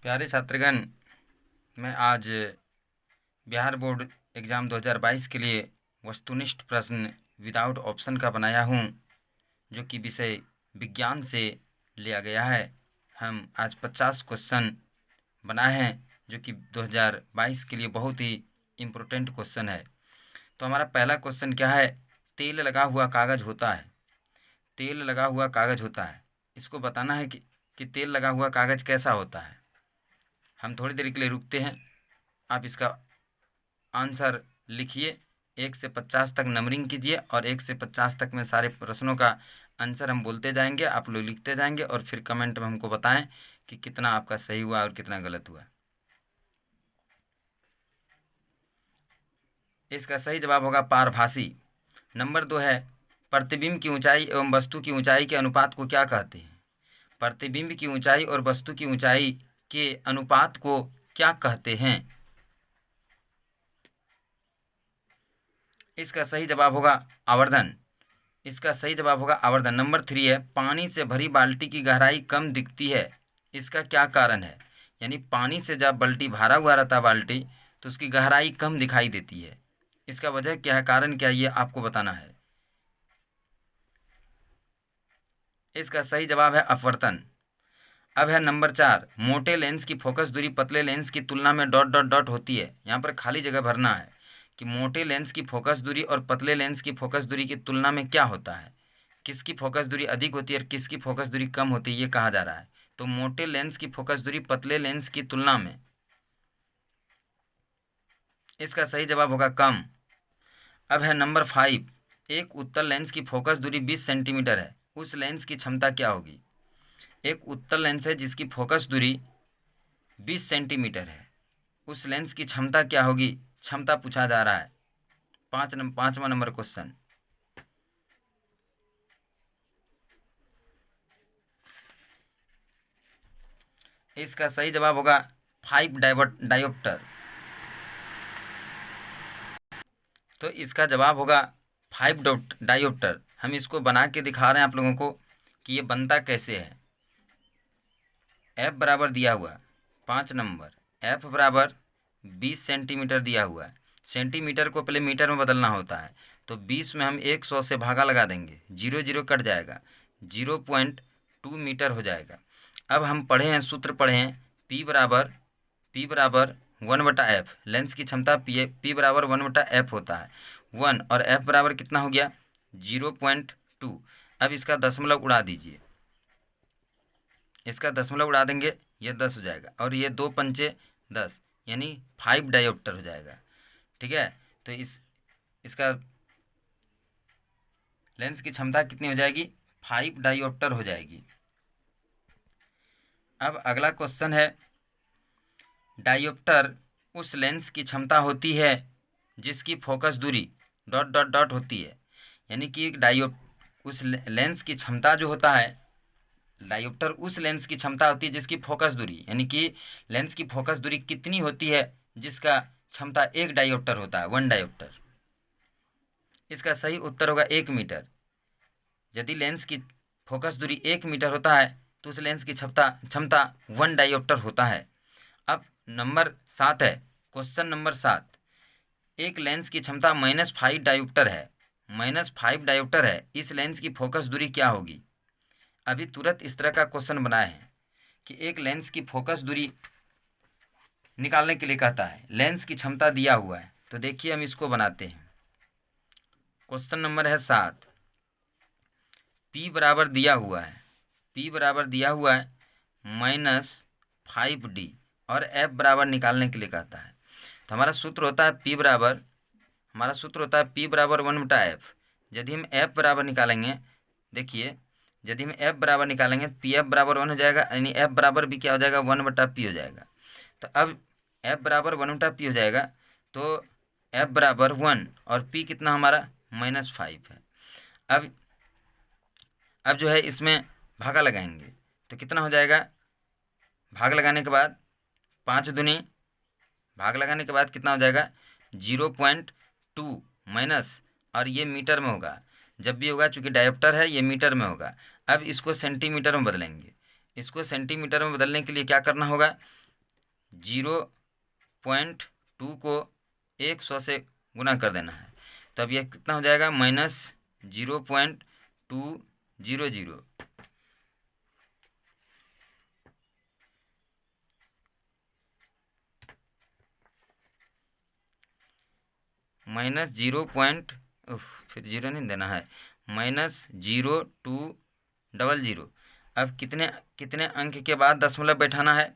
प्यारे छात्रगण, मैं आज बिहार बोर्ड एग्ज़ाम 2022 के लिए वस्तुनिष्ठ प्रश्न विदाउट ऑप्शन का बनाया हूँ, जो कि विषय विज्ञान से लिया गया है। हम आज 50 क्वेश्चन बनाए हैं, जो कि 2022 के लिए बहुत ही इम्पोर्टेंट क्वेश्चन है। तो हमारा पहला क्वेश्चन क्या है? तेल लगा हुआ कागज़ होता है। तेल लगा हुआ कागज़ होता है, इसको बताना है कि तेल लगा हुआ कागज़ कैसा होता है। हम थोड़ी देर के लिए रुकते हैं, आप इसका आंसर लिखिए। 1 से 50 तक नंबरिंग कीजिए और 1 से 50 तक में सारे प्रश्नों का आंसर हम बोलते जाएंगे, आप लोग लिखते जाएंगे और फिर कमेंट में हमको बताएं कि कितना आपका सही हुआ और कितना गलत हुआ। इसका सही जवाब होगा पारभासी। नंबर 2 है, प्रतिबिंब की ऊंचाई एवं वस्तु की ऊंचाई के अनुपात को क्या कहते हैं? प्रतिबिंब की ऊंचाई और वस्तु की ऊंचाई के अनुपात को क्या कहते हैं? इसका सही जवाब होगा आवर्धन। इसका सही जवाब होगा आवर्धन। नंबर 3 है, पानी से भरी बाल्टी की गहराई कम दिखती है, इसका क्या कारण है? यानी पानी से जब बाल्टी भरा हुआ रहता है बाल्टी, तो उसकी गहराई कम दिखाई देती है। इसका वजह क्या है, कारण क्या है, ये आपको बताना है। इसका सही जवाब है अपवर्तन। अब है नंबर 4, मोटे लेंस की फोकस दूरी पतले लेंस की तुलना में डॉट डॉट डॉट होती है। यहाँ पर खाली जगह भरना है कि मोटे लेंस की फोकस दूरी और पतले लेंस की फोकस दूरी की तुलना में क्या होता है, किसकी फोकस दूरी अधिक होती है और किसकी फोकस दूरी कम होती है, ये कहा जा रहा है। तो मोटे लेंस की फोकस दूरी पतले लेंस की तुलना में, इसका सही जवाब होगा कम। अब है नंबर 5, एक उत्तल लेंस की फोकस दूरी 20 सेंटीमीटर है, उस लेंस की क्षमता क्या होगी? एक उत्तल लेंस है जिसकी फोकस दूरी 20 सेंटीमीटर है, उस लेंस की क्षमता क्या होगी? क्षमता पूछा जा रहा है। 5वां नंबर क्वेश्चन। इसका सही जवाब होगा 5 डायोप्टर। तो इसका जवाब होगा 5 डायोप्टर। हम इसको बना के दिखा रहे हैं आप लोगों को कि ये बनता कैसे है। एफ बराबर दिया हुआ 5 नंबर, एफ बराबर 20 सेंटीमीटर दिया हुआ है। सेंटीमीटर को पहले मीटर में बदलना होता है, तो 20 में हम 100 से भागा लगा देंगे, 0 0 कट जाएगा, 0.2 मीटर हो जाएगा। अब हम पढ़े हैं, सूत्र पढ़े हैं, P बराबर 1/f। लेंस की क्षमता P बराबर 1/f होता है, 1, और f बराबर कितना हो गया? 0.2। अब इसका दशमलव उड़ा दीजिए, इसका दशमलव उड़ा देंगे, ये 10 हो जाएगा, और ये 2 पंचे 10, यानी 5 डायोप्टर हो जाएगा। ठीक है, तो इसका लेंस की क्षमता कितनी हो जाएगी? 5 डायोप्टर हो जाएगी। अब अगला क्वेश्चन है, डायोप्टर उस लेंस की क्षमता होती है जिसकी फोकस दूरी डॉट डॉट डॉट होती है। यानी कि उस लेंस की क्षमता जो होता है, डायोप्टर उस लेंस की क्षमता होती है जिसकी फोकस दूरी, यानी कि लेंस की फोकस दूरी कितनी होती है जिसका क्षमता 1 डायोप्टर होता है, 1 डायोप्टर। इसका सही उत्तर होगा 1 मीटर। यदि लेंस की फोकस दूरी 1 मीटर होता है तो उस लेंस की क्षमता 1 डायोप्टर होता है। अब नंबर 7 है, क्वेश्चन नंबर 7, एक लेंस की क्षमता -5 डायोप्टर है, -5 डायोप्टर है, इस लेंस की फोकस दूरी क्या होगी? अभी तुरंत इस तरह का क्वेश्चन बनाए हैं कि एक लेंस की फोकस दूरी निकालने के लिए कहता है, लेंस की क्षमता दिया हुआ है। तो देखिए हम इसको बनाते हैं। क्वेश्चन नंबर है 7, P बराबर दिया हुआ है, P बराबर दिया हुआ है -5D, और F बराबर निकालने के लिए कहता है। तो हमारा सूत्र होता है P बराबर 1/f। यदि हम F बराबर निकालेंगे, देखिए, यदि हम F बराबर निकालेंगे, PF बराबर 1 हो जाएगा, यानी F बराबर भी क्या हो जाएगा? 1/P हो जाएगा। तो अब F बराबर 1/P हो जाएगा, तो F बराबर 1 और P कितना हमारा? -5 है। अब जो है इसमें भागा लगाएंगे, तो कितना हो जाएगा? भाग लगाने के बाद 5 दूनी, भाग लगाने के बाद कितना हो जाएगा? 0.2 माइनस, और ये मीटर में होगा, जब भी होगा, चूंकि डायोप्टर है ये मीटर में होगा। अब इसको सेंटीमीटर में बदलेंगे। इसको सेंटीमीटर में बदलने के लिए क्या करना होगा? 0.2 को 100 से गुना कर देना है। तब यह कितना हो जाएगा, -0.200 फिर जीरो नहीं देना है, -0.200। अब कितने कितने अंक के बाद दशमलव बैठाना है,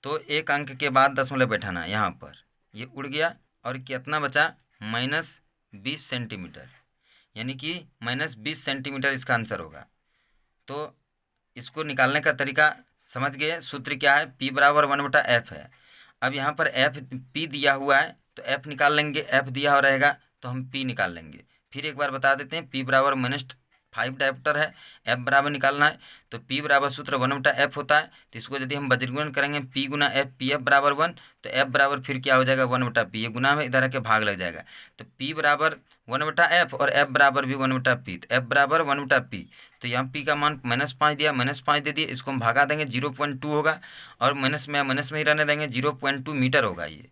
तो एक अंक के बाद दशमलव बैठाना है। यहाँ पर ये उड़ गया और कितना बचा, -20 सेंटीमीटर, यानी कि -20 सेंटीमीटर इसका आंसर होगा। तो इसको निकालने का तरीका समझ गए। सूत्र क्या है, P बराबर 1/f है। अब यहाँ पर एफ P दिया हुआ है तो F निकाल लेंगे, F दिया हुआ रहेगा तो हम P निकाल लेंगे। फिर एक बार बता देते हैं, P बराबर -5 डायोप्टर है, F बराबर निकालना है तो P बराबर सूत्र 1/f होता है। तो इसको यदि हम वज्रगुणन करेंगे P गुना F, PF बराबर 1, तो F बराबर फिर क्या हो जाएगा, 1/p। ये गुना में इधर के भाग लग जाएगा, तो P बराबर 1/f और F बराबर भी 1/p, तो F बराबर 1/p। तो यहाँ P का मान -5 दिया, -5 दे दिए, इसको हम भागा देंगे, 0.2 होगा और माइनस में ही रहने देंगे, 0.2 मीटर होगा ये।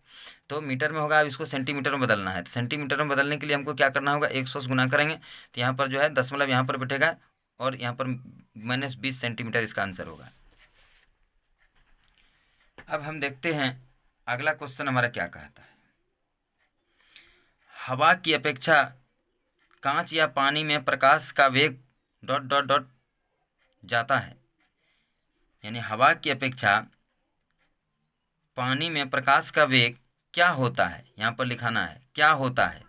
तो मीटर में होगा, अब इसको सेंटीमीटर में बदलना है। तो सेंटीमीटर में बदलने के लिए हमको क्या करना होगा, 100 से गुना करेंगे तो यहाँ पर जो है दशमलव यहाँ पर बैठेगा और यहाँ पर -20 सेंटीमीटर इसका आंसर होगा। अब हम देखते हैं अगला क्वेश्चन हमारा क्या कहता है। हवा की अपेक्षा कांच या पानी में प्रकाश का वेग ... जाता है, यानी हवा की अपेक्षा पानी में प्रकाश का वेग क्या होता है, यहाँ पर लिखाना है क्या होता है।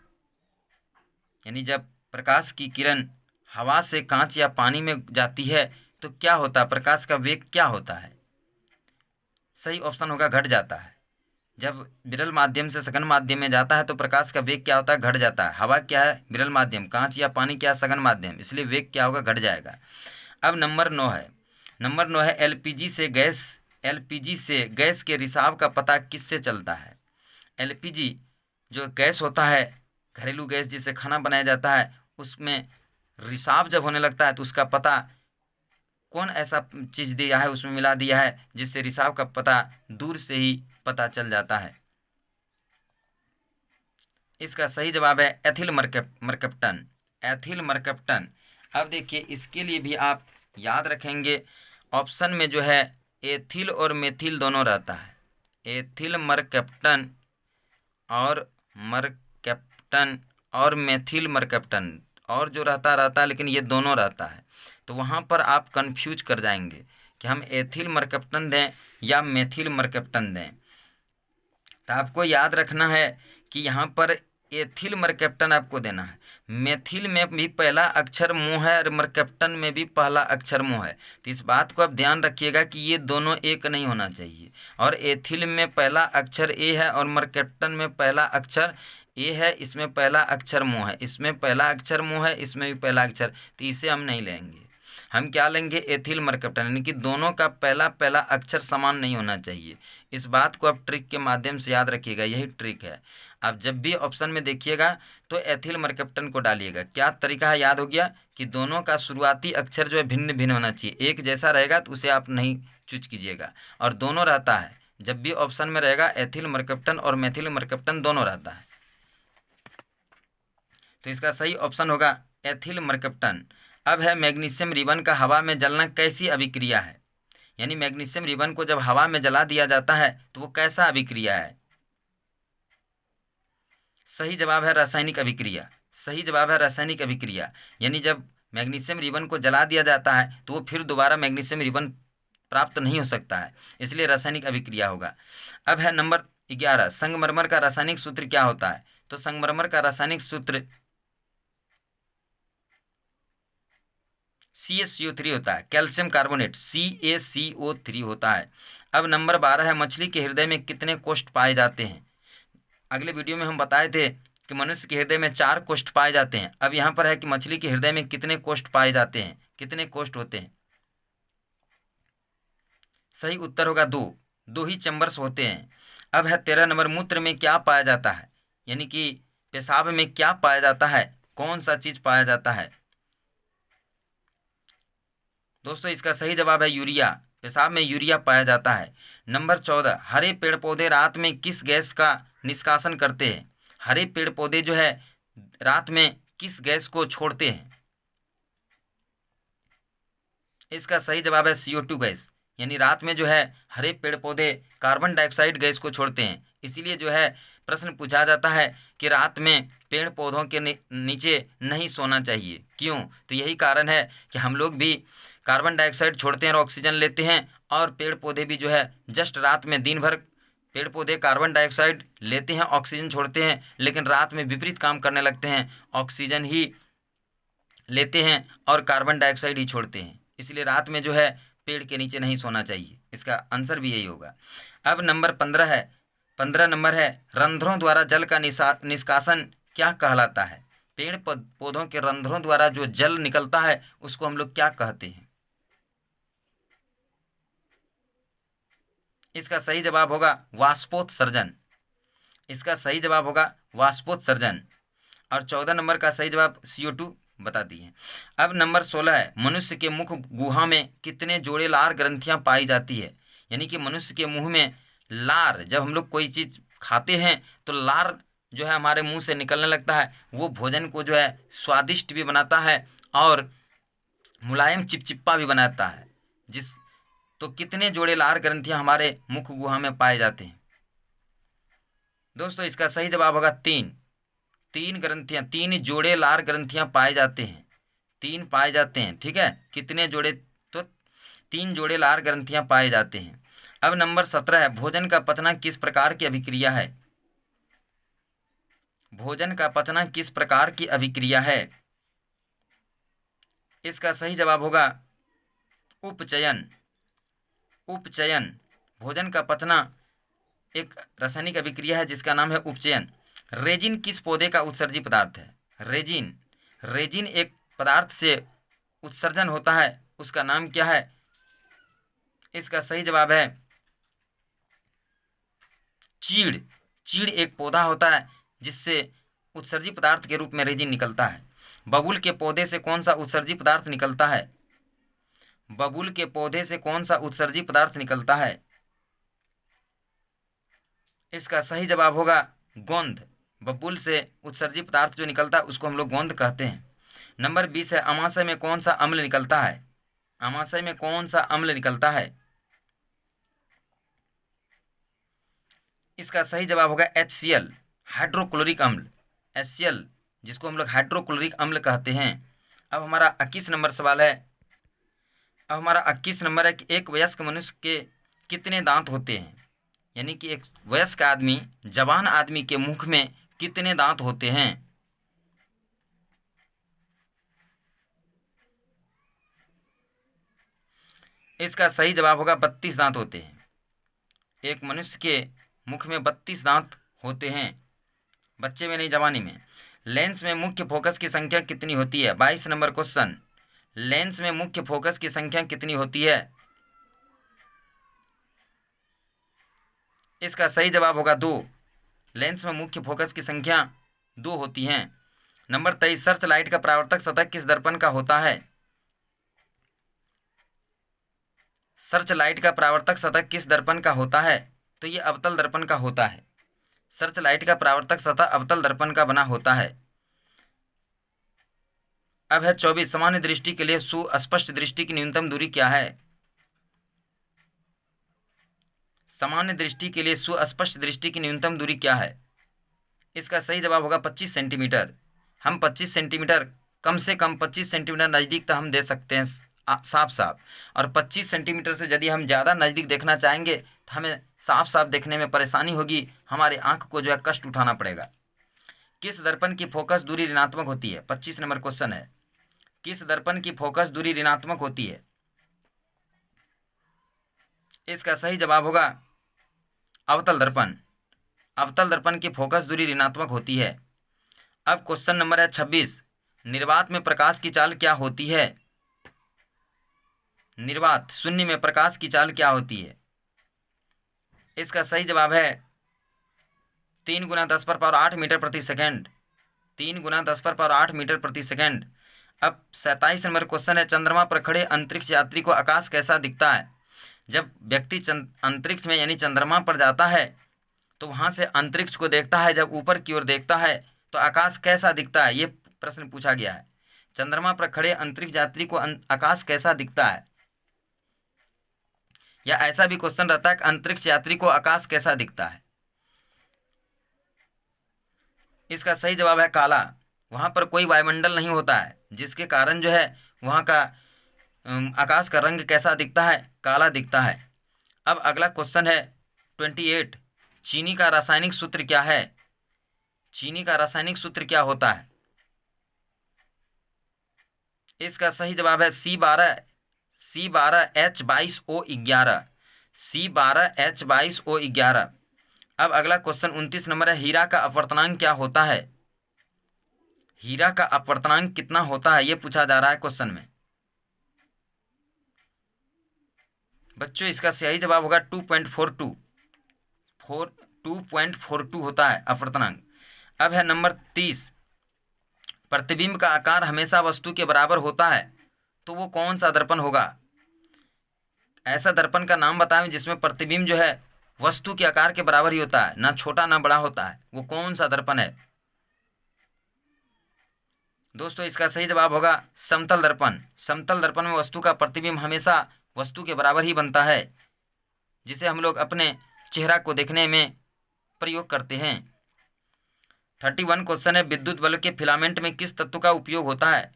यानी जब प्रकाश की किरण हवा से कांच या पानी में जाती है तो क्या होता है, प्रकाश का वेग क्या होता है। सही ऑप्शन होगा घट जाता है। जब विरल माध्यम से सघन माध्यम में जाता है तो प्रकाश का वेग क्या होता है, घट जाता है। हवा क्या है, विरल माध्यम, कांच या पानी क्या है, सघन माध्यम, इसलिए वेग क्या होगा, घट जाएगा। अब नंबर 9 है एलपीजी से गैस के रिसाव का पता किससे चलता है। एलपीजी जो गैस होता है, घरेलू गैस जिससे खाना बनाया जाता है, उसमें रिसाव जब होने लगता है तो उसका पता कौन ऐसा चीज़ दिया है, उसमें मिला दिया है जिससे रिसाव का पता दूर से ही पता चल जाता है। इसका सही जवाब है एथिल मरकप्टन, एथिल मरकप्टन। अब देखिए इसके लिए भी आप याद रखेंगे, ऑप्शन में जो है एथिल और मेथिल दोनों रहता है, एथिल मरकप्टन और मेथिल मरकप्टन, और जो रहता है लेकिन ये दोनों रहता है। तो वहाँ पर आप कंफ्यूज कर जाएंगे कि हम एथिल मरकप्टन दें या मेथिल मरकप्टन दें। तो आपको याद रखना है कि यहाँ पर एथिल मरकप्टन आपको देना है। मेथिल में भी पहला अक्षर मु है और मरकप्टन में भी पहला अक्षर मु है, तो इस बात को आप ध्यान रखिएगा कि ये दोनों एक नहीं होना चाहिए। और एथिल में पहला अक्षर ए है और मरकप्टन में पहला अक्षर ए है, इसमें पहला अक्षर मु है, इसमें पहला अक्षर मु है, इसमें भी पहला अक्षर, तो इसे हम नहीं लेंगे। हम क्या लेंगे, एथिल मरकप्टन, यानी कि दोनों का पहला अक्षर समान नहीं होना चाहिए। इस बात को आप ट्रिक के माध्यम से याद रखिएगा, यही ट्रिक है। आप जब भी ऑप्शन में देखिएगा तो एथिल मरकप्टन को डालिएगा। क्या तरीका है, याद हो गया कि दोनों का शुरुआती अक्षर जो है भिन्न भिन्न होना चाहिए, एक जैसा रहेगा तो उसे आप नहीं चूज कीजिएगा। और दोनों रहता है, जब भी ऑप्शन में रहेगा एथिल मरकप्टन और मेथिल मरकप्टन दोनों रहता है, तो इसका सही ऑप्शन होगा एथिल मरकप्टन। अब है मैग्नीशियम रिबन का हवा में जलना कैसी अभिक्रिया है। यानी मैग्नीशियम रिबन को जब हवा में जला दिया जाता है तो वो कैसा अभिक्रिया है। सही जवाब है रासायनिक अभिक्रिया, सही जवाब है रासायनिक अभिक्रिया। यानी जब मैग्नीशियम रिबन को जला दिया जाता है तो वो फिर दोबारा मैग्नीशियम रिबन प्राप्त नहीं हो सकता है, इसलिए रासायनिक अभिक्रिया होगा। अब है नंबर 11, संगमरमर का रासायनिक सूत्र क्या होता है। तो संगमरमर का रासायनिक सूत्र CaCO3 होता है, कैल्शियम कार्बोनेट CaCO3 होता है। अब नंबर 12 है, मछली के हृदय में कितने कोष्ठ पाए जाते हैं। अगले वीडियो में हम बताए थे कि मनुष्य के हृदय में 4 कोष्ठ पाए जाते हैं। अब यहाँ पर है कि मछली के हृदय में कितने कोष्ठ पाए जाते हैं, कितने कोष्ठ होते हैं। सही उत्तर होगा 2 ही चैम्बर्स होते हैं। अब है 13 नंबर, मूत्र में क्या पाया जाता है, यानी कि पेशाब में क्या पाया जाता है, कौन सा चीज पाया जाता है। दोस्तों इसका सही जवाब है यूरिया, पेशाब में यूरिया पाया जाता है। नंबर 14, हरे पेड़ पौधे रात में किस गैस का निष्कासन करते हैं? हरे पेड़ पौधे जो है रात में किस गैस को छोड़ते हैं? इसका सही जवाब है CO2 गैस। यानी रात में जो है हरे पेड़ पौधे कार्बन डाइऑक्साइड गैस को छोड़ते हैं। इसीलिए जो है प्रश्न पूछा जाता है कि रात में पेड़ पौधों के नीचे नहीं सोना चाहिए। क्यों? तो यही कारण है कि हम लोग भी कार्बन डाइऑक्साइड छोड़ते हैं और ऑक्सीजन लेते हैं, और पेड़ पौधे भी जो है जस्ट रात में, दिन भर पेड़ पौधे कार्बन डाइऑक्साइड लेते हैं, ऑक्सीजन छोड़ते हैं, लेकिन रात में विपरीत काम करने लगते हैं, ऑक्सीजन ही लेते हैं और कार्बन डाइऑक्साइड ही छोड़ते हैं। इसलिए रात में जो है पेड़ के नीचे नहीं सोना चाहिए। इसका आंसर भी यही होगा। अब नंबर 15 है, 15 नंबर है, रंध्रों द्वारा जल का निष्कासन क्या कहलाता है? पेड़ पौधों के रंध्रों द्वारा जो जल निकलता है उसको हम लोग क्या कहते हैं? इसका सही जवाब होगा वाष्पोत्सर्जन। इसका सही जवाब होगा वाष्पोत्सर्जन। और 14 नंबर का सही जवाब CO2 बता दी है। अब नंबर 16 है, मनुष्य के मुख गुहा में कितने जोड़े लार ग्रंथियां पाई जाती है? यानी कि मनुष्य के मुंह में लार, जब हम लोग कोई चीज खाते हैं तो लार जो है हमारे मुंह से निकलने लगता है, वो भोजन को जो है स्वादिष्ट भी बनाता है और मुलायम चिपचिप्पा भी बनाता है। तो कितने जोड़े लार ग्रंथियां हमारे मुख गुहा में पाए जाते हैं? दोस्तों इसका सही जवाब होगा 3। 3 ग्रंथियां, 3 जोड़े लार ग्रंथियां पाए जाते हैं, 3 पाए जाते हैं। ठीक है, कितने जोड़े? तो 3 जोड़े लार ग्रंथियां पाए जाते हैं। अब नंबर 17 है, भोजन का पचना किस प्रकार की अभिक्रिया है? भोजन का पचना किस प्रकार की अभिक्रिया है? इसका सही जवाब होगा उपचयन। उपचयन। भोजन का पचना एक रासायनिक अभिक्रिया है जिसका नाम है उपचयन। रेजिन किस पौधे का उत्सर्जी पदार्थ है? रेजिन, रेजिन एक पदार्थ से उत्सर्जन होता है, उसका नाम क्या है? इसका सही जवाब है चीड़। चीड़ एक पौधा होता है जिससे उत्सर्जी पदार्थ के रूप में रेजिन निकलता है। बबूल के पौधे से कौन सा उत्सर्जी पदार्थ निकलता है? बबूल के पौधे से कौन सा उत्सर्जी पदार्थ निकलता है? इसका सही जवाब होगा गोंद। बबूल से उत्सर्जी पदार्थ जो निकलता है उसको हम लोग गोंद कहते हैं। नंबर 20 है, अमाशय में कौन सा अम्ल निकलता है? अमाशय में कौन सा अम्ल निकलता है? इसका सही जवाब होगा HCl, हाइड्रोक्लोरिक अम्ल। HCl जिसको हम लोग हाइड्रोक्लोरिक अम्ल कहते हैं। अब हमारा 21 नंबर सवाल है। अब हमारा 21 नंबर है कि एक वयस्क मनुष्य के कितने दांत होते हैं? यानी कि एक वयस्क आदमी, जवान आदमी के मुख में कितने दांत होते हैं? इसका सही जवाब होगा 32 दांत होते हैं। एक मनुष्य के मुख में 32 दांत होते हैं, बच्चे में नहीं, जवानी में। लेंस में मुख्य फोकस की संख्या कितनी होती है? 22 नंबर क्वेश्चन, लेंस में मुख्य फोकस की संख्या कितनी होती है? इसका सही जवाब होगा 2। लेंस में मुख्य फोकस की संख्या 2 होती हैं। नंबर 23, सर्च लाइट का परावर्तक सतह किस दर्पण का होता है? सर्च लाइट का परावर्तक सतह किस दर्पण का होता है? तो ये अवतल दर्पण का होता है। सर्च लाइट का परावर्तक सतह अवतल दर्पण का बना होता है। अब है 24, सामान्य दृष्टि के लिए सुस्पष्ट दृष्टि की न्यूनतम दूरी क्या है? सामान्य दृष्टि के लिए सुस्पष्ट दृष्टि की न्यूनतम दूरी क्या है? इसका सही जवाब होगा 25 सेंटीमीटर। हम 25 सेंटीमीटर, कम से कम 25 सेंटीमीटर नज़दीक तक हम दे सकते हैं साफ साफ, और 25 सेंटीमीटर से यदि हम ज़्यादा नज़दीक देखना चाहेंगे तो हमें साफ साफ देखने में परेशानी होगी, हमारे आँख को जो है कष्ट उठाना पड़ेगा। किस दर्पण की फोकस दूरी ऋणात्मक होती है? 25 नंबर क्वेश्चन है, किस दर्पण की फोकस दूरी ऋणात्मक होती है? इसका सही जवाब होगा अवतल दर्पण। अवतल दर्पण की फोकस दूरी ऋणात्मक होती है। अब क्वेश्चन नंबर है 26, निर्वात में प्रकाश की चाल क्या होती है? निर्वात, शून्य में प्रकाश की चाल क्या होती है? इसका सही जवाब है 3 × 10⁸ मीटर प्रति सेकेंड। 3 × 10⁸ मीटर प्रति सेकेंड। अब 27 नंबर क्वेश्चन है, चंद्रमा पर खड़े अंतरिक्ष यात्री को आकाश कैसा दिखता है? जब व्यक्ति अंतरिक्ष में यानी चंद्रमा पर जाता है तो वहाँ से अंतरिक्ष को देखता है, जब ऊपर की ओर देखता है तो आकाश कैसा दिखता है, ये प्रश्न पूछा गया है। चंद्रमा पर खड़े अंतरिक्ष यात्री को आकाश कैसा दिखता है, या ऐसा भी क्वेश्चन रहता है कि अंतरिक्ष यात्री को आकाश कैसा दिखता है। इसका सही जवाब है काला। वहाँ पर कोई वायुमंडल नहीं होता है, जिसके कारण जो है वहाँ का आकाश का रंग कैसा दिखता है, काला दिखता है। अब अगला क्वेश्चन है 28, चीनी का रासायनिक सूत्र क्या है? चीनी का रासायनिक सूत्र क्या होता है? इसका सही जवाब है C12H22O11, C12H22O11। अब अगला क्वेश्चन 29 नंबर है, हीरा का अपवर्तनांक क्या होता है? हीरा का अपवर्तनांक कितना होता है, ये पूछा जा रहा है क्वेश्चन में। बच्चों इसका सही जवाब होगा 2.42 होता है अपवर्तनांक। अब है नंबर 30, प्रतिबिंब का आकार हमेशा वस्तु के बराबर होता है, तो वो कौन सा दर्पण होगा? ऐसा दर्पण का नाम बताएं जिसमें प्रतिबिंब जो है वस्तु के आकार के बराबर ही होता है, ना छोटा ना बड़ा होता है, वो कौन सा दर्पण है? दोस्तों इसका सही जवाब होगा समतल दर्पण। समतल दर्पण में वस्तु का प्रतिबिंब हमेशा वस्तु के बराबर ही बनता है, जिसे हम लोग अपने चेहरा को देखने में प्रयोग करते हैं। 31 क्वेश्चन है, विद्युत बल्ब के फिलामेंट में किस तत्व का उपयोग होता है?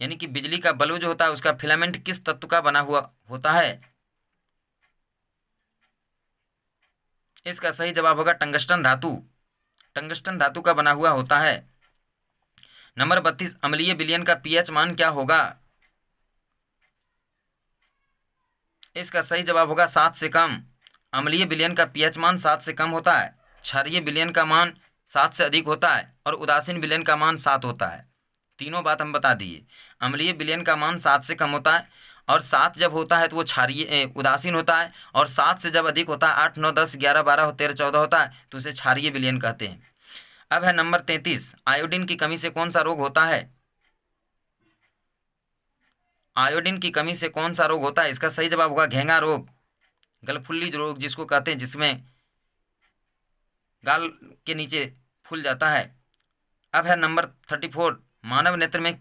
यानी कि बिजली का बल्ब जो होता है उसका फिलामेंट किस तत्व का बना हुआ होता है? इसका सही जवाब होगा टंगस्टन धातु। टंगस्टन धातु का बना हुआ होता है। नंबर 32, अम्लीय विलयन का पीएच मान क्या होगा? इसका सही जवाब होगा 7 से कम। अम्लीय विलयन का पीएच मान 7 से कम होता है। क्षारीय विलयन का मान 7 से अधिक होता है और उदासीन विलयन का मान 7 होता है। तीनों बात हम बता दिए। अम्लीय विलयन का मान 7 से कम होता है, और 7 जब होता है तो वो क्षारीय उदासीन होता है, और 7 से जब अधिक होता है 8 9 10 11 12 13 14 होता है तो उसे क्षारीय विलयन कहते हैं। अब है नंबर 33, आयोडीन की कमी से कौन सा रोग होता है? आयोडीन की कमी से कौन सा रोग होता है? इसका सही जवाब होगा घेंगा रोग, गलफुल्ली रोग जिसको कहते हैं, जिसमें गाल के नीचे फूल जाता है। अब है नंबर 34, मानव नेत्र में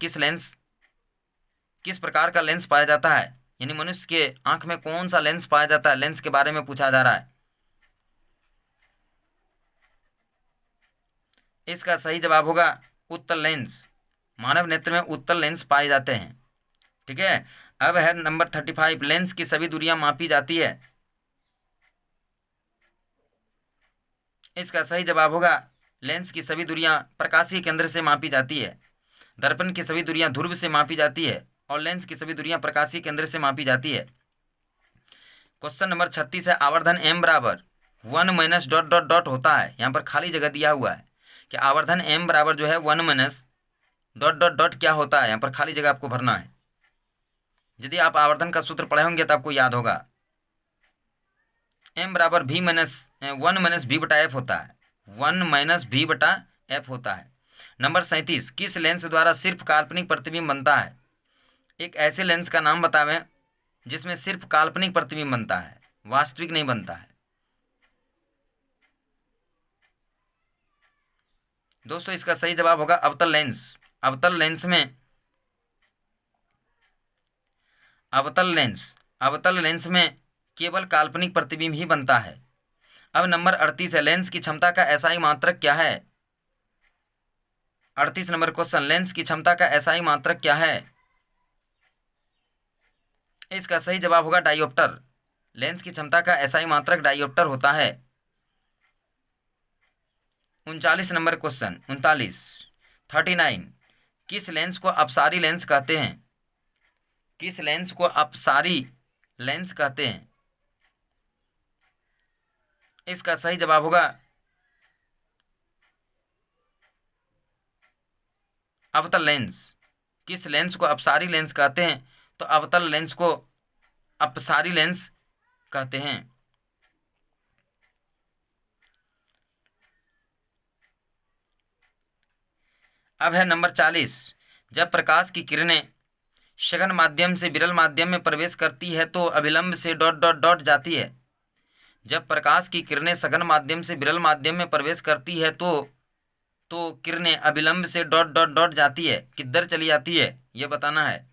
किस प्रकार का लेंस पाया जाता है? यानी मनुष्य के आंख में कौन सा लेंस पाया जाता है, लेंस के बारे में पूछा जा रहा है। इसका सही जवाब होगा उत्तल लेंस। मानव नेत्र में उत्तल लेंस पाए जाते हैं। ठीक है। अब है नंबर 35, लेंस की सभी दूरियां मापी जाती है। इसका सही जवाब होगा लेंस की सभी दूरियां प्रकाशीय केंद्र से मापी जाती है। दर्पण की सभी दूरियां ध्रुव से मापी जाती है और लेंस की सभी दूरियां प्रकाशीय केंद्र से मापी जाती है। क्वेश्चन नंबर 36 है, आवर्धन m बराबर 1 माइनस डॉट डॉट डॉट होता है। यहाँ पर खाली जगह दिया हुआ है कि आवर्धन m बराबर जो है 1 माइनस डॉट डॉट डॉट क्या होता है। यहाँ पर खाली जगह आपको भरना है। यदि आप आवर्धन का सूत्र पढ़े होंगे तो आपको याद होगा, m बराबर 1 माइनस v बटा f होता है। 1 माइनस v बटा f होता है। नंबर 37, किस लेंस द्वारा सिर्फ काल्पनिक प्रतिबिंब बनता है? एक ऐसे लेंस का नाम बतावें जिसमें सिर्फ काल्पनिक प्रतिबिंब बनता है, वास्तविक नहीं बनता है। दोस्तों इसका सही जवाब होगा अवतल लेंस। अवतल लेंस में केवल काल्पनिक प्रतिबिंब ही बनता है। अब नंबर 38 है, लेंस की क्षमता का एसआई मात्रक क्या है? 38 नंबर क्वेश्चन, लेंस की क्षमता का एसआई मात्रक क्या है? इसका सही जवाब होगा डायोप्टर। लेंस की क्षमता का एसआई मात्रक डायोप्टर होता है। 39 नंबर क्वेश्चन, 39, किस लेंस को अपसारी लेंस कहते हैं? किस लेंस को अपसारी लेंस कहते हैं? इसका सही जवाब होगा अवतल लेंस। किस लेंस को अपसारी लेंस कहते हैं? तो अवतल लेंस को अपसारी लेंस कहते हैं। अब है नंबर 40, जब प्रकाश की किरणें सघन माध्यम से विरल माध्यम में प्रवेश करती है तो अभिलंब से डॉट डॉट डॉट जाती है। जब प्रकाश की किरणें सघन माध्यम से विरल माध्यम में प्रवेश करती है तो किरणें अभिलंब से डॉट डॉट डॉट जाती है, किधर चली जाती है यह बताना है।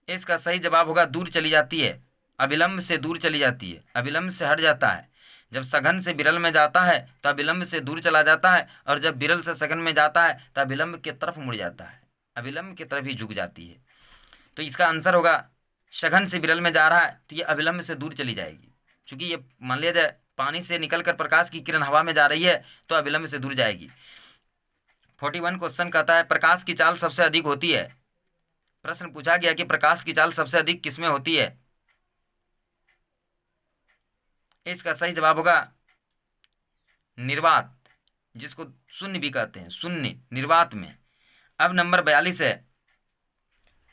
इसका सही जवाब होगा दूर चली जाती है, अभिलंब से दूर चली जाती है, अभिलंब से हट जाता है। जब सघन से विरल में जाता है तो अभिलंब से दूर चला जाता है, और जब विरल से सघन में जाता है तो अभिलंब की तरफ मुड़ जाता है, अभिलंब की तरफ ही झुक जाती है। तो इसका आंसर होगा सघन से विरल में जा रहा है तो ये अभिलंब से दूर चली जाएगी, क्योंकि ये मान लिया जाए पानी से निकलकर प्रकाश की किरण हवा में जा रही है तो अभिलंब से दूर जाएगी। 41 क्वेश्चन कहता है प्रकाश की चाल सबसे अधिक होती है। प्रश्न पूछा गया कि प्रकाश की चाल सबसे अधिक किसमें होती है। इसका सही जवाब होगा निर्वात, जिसको शून्य भी कहते हैं, शून्य निर्वात में। अब नंबर 42 है,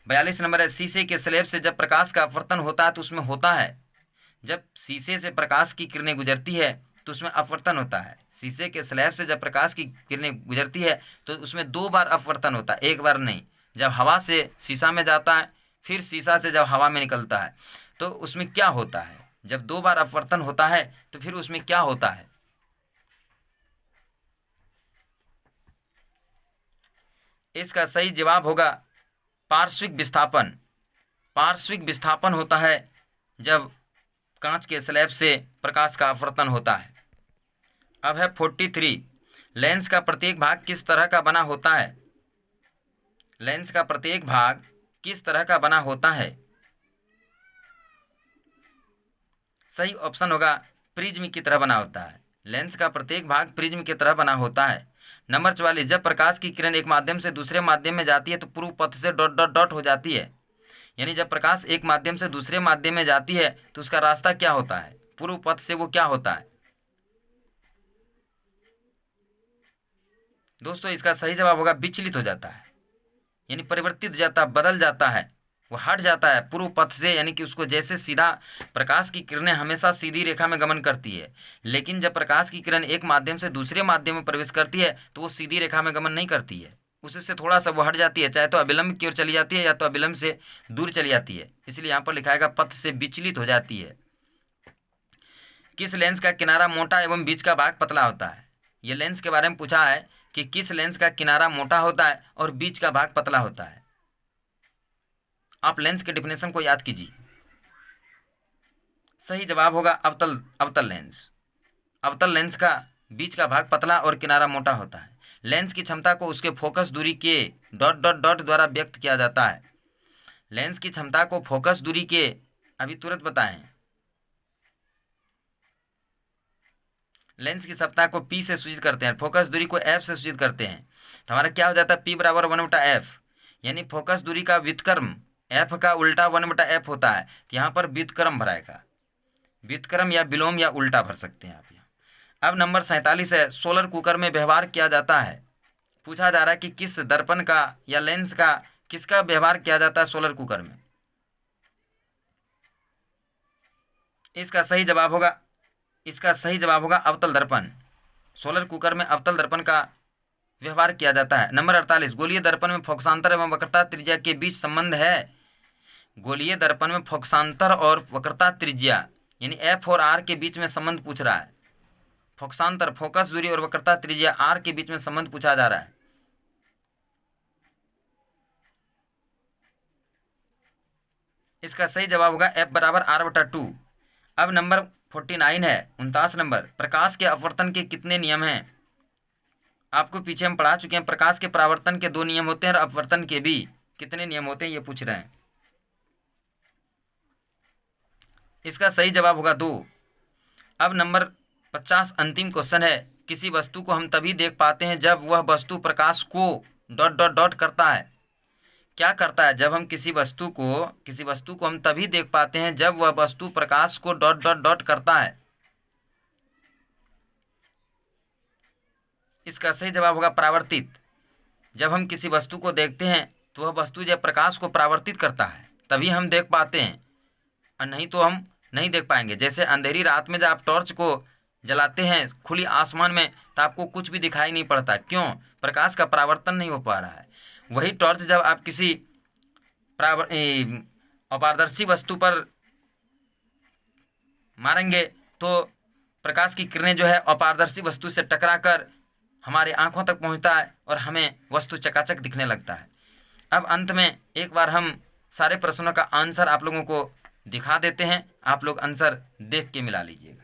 42 नंबर है, शीशे के स्लैब से जब प्रकाश का अपवर्तन होता है तो उसमें होता है। जब शीशे से प्रकाश की किरणें गुजरती है तो उसमें अपवर्तन होता है। शीशे के स्लैब से जब प्रकाश की किरणें गुजरती है तो उसमें 2 बार अपवर्तन होता है, एक बार नहीं। जब हवा से शीशा में जाता है, फिर शीशा से जब हवा में निकलता है तो उसमें क्या होता है। जब 2 बार अपवर्तन होता है तो फिर उसमें क्या होता है। इसका सही जवाब होगा पार्श्विक विस्थापन। पार्श्विक विस्थापन होता है जब कांच के स्लैब से प्रकाश का अपवर्तन होता है। अब है 43, लेंस का प्रत्येक भाग किस तरह का बना होता है। लेंस का प्रत्येक भाग किस तरह का बना होता है। सही ऑप्शन होगा प्रिज्म की तरह बना होता है। लेंस का प्रत्येक भाग प्रिज्म की तरह बना होता है। नंबर 44, जब प्रकाश की किरण एक माध्यम से दूसरे माध्यम में जाती है तो पूर्व पथ से डॉट डॉट डॉट हो जाती है। यानी जब प्रकाश एक माध्यम से दूसरे माध्यम में जाती है तो उसका रास्ता क्या होता है, पूर्व पथ से वो क्या होता है। दोस्तों इसका सही जवाब होगा विचलित हो जाता है, यानी परिवर्तित हो जाता है, बदल जाता है, वो हट जाता है पूर्व पथ से। यानी कि उसको जैसे सीधा, प्रकाश की किरणें हमेशा सीधी रेखा में गमन करती है, लेकिन जब प्रकाश की किरण एक माध्यम से दूसरे माध्यम में प्रवेश करती है तो वो सीधी रेखा में गमन नहीं करती है, उससे थोड़ा सा वो हट जाती है, चाहे तो अभिलंब की ओर चली जाती है या तो अभिलंब से दूर चली जाती है। इसलिए यहाँ पर लिखाएगा पथ से विचलित हो जाती है। किस लेंस का किनारा मोटा एवं बीच का भाग पतला होता है। ये लेंस के बारे में पूछा है कि किस लेंस का किनारा मोटा होता है और बीच का भाग पतला होता है। आप लेंस के डिफिनेशन को याद कीजिए। सही जवाब होगा अवतल लेंस। अवतल लेंस का बीच का भाग पतला और किनारा मोटा होता है। लेंस की क्षमता को उसके फोकस दूरी के डॉट डॉट डॉट द्वारा व्यक्त किया जाता है। लेंस की क्षमता को फोकस दूरी के, अभी तुरंत बताएं, लेंस की क्षमता को P से सूचित करते हैं, फोकस दूरी को F से सूचित करते हैं। तो हमारा क्या हो जाता है, P बराबर 1/F, यानी फोकस दूरी का व्युत्क्रम F का उल्टा 1/F होता है। तो यहाँ पर व्युत्क्रम भराएगा, व्युत्क्रम या विलोम या उल्टा भर सकते हैं आप यहाँ। अब नंबर 47 है, सोलर कुकर में व्यवहार किया जाता है। पूछा जा रहा है कि किस दर्पण का या लेंस का, किसका व्यवहार किया जाता है सोलर कुकर में। इसका सही जवाब होगा अवतल दर्पण। सोलर कुकर में अवतल दर्पण का व्यवहार किया जाता है। नंबर 48, गोलीय दर्पण में फोकसांतर एवं वक्रता त्रिज्या के बीच संबंध है। गोलीय दर्पण में फोकसांतर और वक्रता त्रिज्या यानी F और R के बीच में संबंध पूछ रहा है। फोकसांतर फोकस दूरी और वक्रता त्रिज्या R के बीच में संबंध पूछा जा रहा है। इसका सही जवाब होगा F बराबर R/2। अब नंबर 49 है, 49 नंबर, प्रकाश के अपवर्तन के कितने नियम हैं। आपको पीछे हम पढ़ा चुके हैं, प्रकाश के परावर्तन के 2 नियम होते हैं और अपवर्तन के भी कितने नियम होते हैं ये पूछ रहे हैं। इसका सही जवाब होगा 2। अब नंबर 50 अंतिम क्वेश्चन है, किसी वस्तु को हम तभी देख पाते हैं जब वह वस्तु प्रकाश को डॉट डॉट डॉट करता है। क्या करता है, जब हम किसी वस्तु को हम तभी देख पाते हैं जब वह वस्तु प्रकाश को डॉट डॉट डॉट करता है। इसका सही जवाब होगा परावर्तित। जब हम किसी वस्तु को देखते हैं तो वह वस्तु जब प्रकाश को परावर्तित करता है तभी हम देख पाते हैं, और नहीं तो हम नहीं देख पाएंगे। जैसे अंधेरी रात में जब आप टॉर्च को जलाते हैं खुली आसमान में तो आपको कुछ भी दिखाई नहीं पड़ता। क्यों? प्रकाश का परावर्तन नहीं हो पा रहा है। वही टॉर्च जब आप किसी अपारदर्शी वस्तु पर मारेंगे तो प्रकाश की किरणें जो है अपारदर्शी वस्तु से टकराकर हमारे आंखों तक पहुंचता है और हमें वस्तु चकाचक दिखने लगता है। अब अंत में एक बार हम सारे प्रश्नों का आंसर आप लोगों को दिखा देते हैं, आप लोग आंसर देख के मिला लीजिएगा।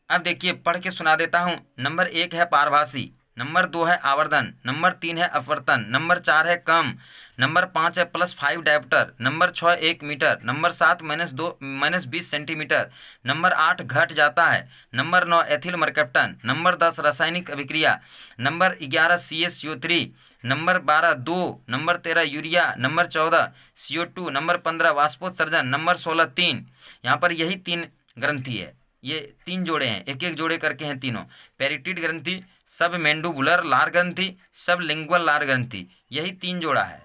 अब देखिए पढ़ के सुना देता हूं। नंबर 1 है पारभासी, नंबर 2 है आवर्धन, नंबर 3 है अपवर्तन, नंबर 4 है कम, नंबर 5 है +5 dioptre, number 6 1 metre, number 7 -20 centimetre, number 8 घट जाता है, नंबर 9 एथिल मरकप्टन, नंबर 10 रासायनिक अभिक्रिया, number 11 CaCO3, number 12 2, number 13 urea, number 14 CO2, number 15 वाष्पोत्सर्जन, नंबर 16 3। यहाँ पर यही 3 ग्रंथि है, ये 3 जोड़े हैं, एक एक जोड़े करके हैं तीनों। पेरिटिड ग्रंथि, सब मेंडुबुलर लार ग्रंथि, सब लिंगुअल लार ग्रंथि, यही 3 जोड़ा है।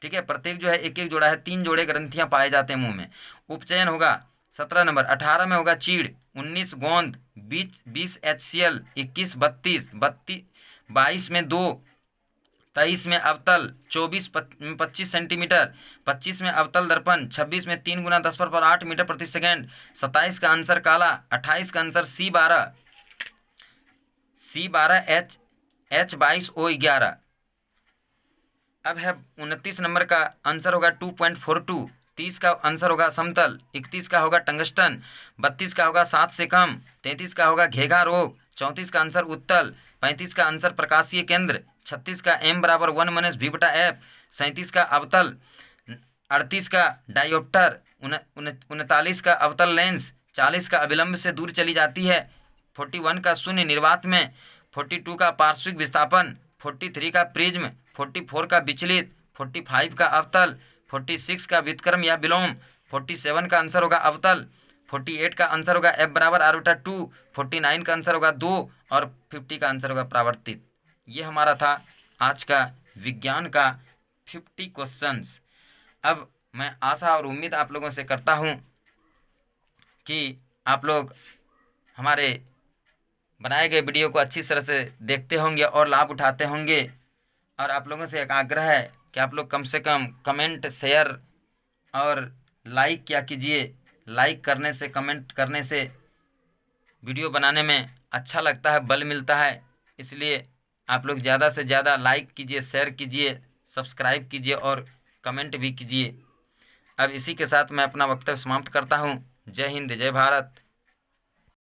ठीक है, प्रत्येक जो है एक एक जोड़ा है, 3 जोड़े ग्रंथियां पाए जाते हैं मुंह में। उपचयन होगा 17 नंबर, 18 में होगा चीड़, 19 गोंद, 20 HCl, 21 32, 22 में 2, 23 में अवतल, 25 सेंटीमीटर, 25 में अवतल दर्पण, 26 में 3 × 10⁸ मीटर प्रति सेकेंड, 27 का आंसर काला, 28 का आंसर C12 H22O11। अब है 29 नंबर का आंसर होगा 2.42, 30 का आंसर होगा समतल, 31 का होगा टंगस्टन, 32 का होगा 7 से कम, 33 का होगा घेघा रोग, 34 का आंसर उत्तल, 35 का आंसर प्रकाशीय केंद्र, 36 का M = 1 - V/F, 37 का अवतल, 38 का डायोप्टर, 39 का अवतल लेंस, 40 का अविलंब से दूर चली जाती है, 41 का शून्य निर्वात में, 42 का पार्श्विक विस्थापन, 43 का प्रिज्म, 44 का विचलित, 45 का अवतल, 46 का व्युत्क्रम या विलोम, 47 का आंसर होगा अवतल, 48 का आंसर होगा F = r/2, 49 का आंसर होगा 2 और 50 का आंसर होगा परावर्तित। ये हमारा था आज का विज्ञान का 50 क्वेश्चंस। अब मैं आशा और उम्मीद आप लोगों से करता हूँ कि आप लोग हमारे बनाए गए वीडियो को अच्छी तरह से देखते होंगे और लाभ उठाते होंगे। और आप लोगों से एक आग्रह है कि आप लोग कम से कम कमेंट, शेयर और लाइक किया कीजिए। लाइक करने से, कमेंट करने से वीडियो बनाने में अच्छा लगता है, बल मिलता है। इसलिए आप लोग ज़्यादा से ज़्यादा लाइक कीजिए, शेयर कीजिए, सब्सक्राइब कीजिए और कमेंट भी कीजिए। अब इसी के साथ मैं अपना वक्तव्य समाप्त करता हूँ। जय हिंद, जय भारत।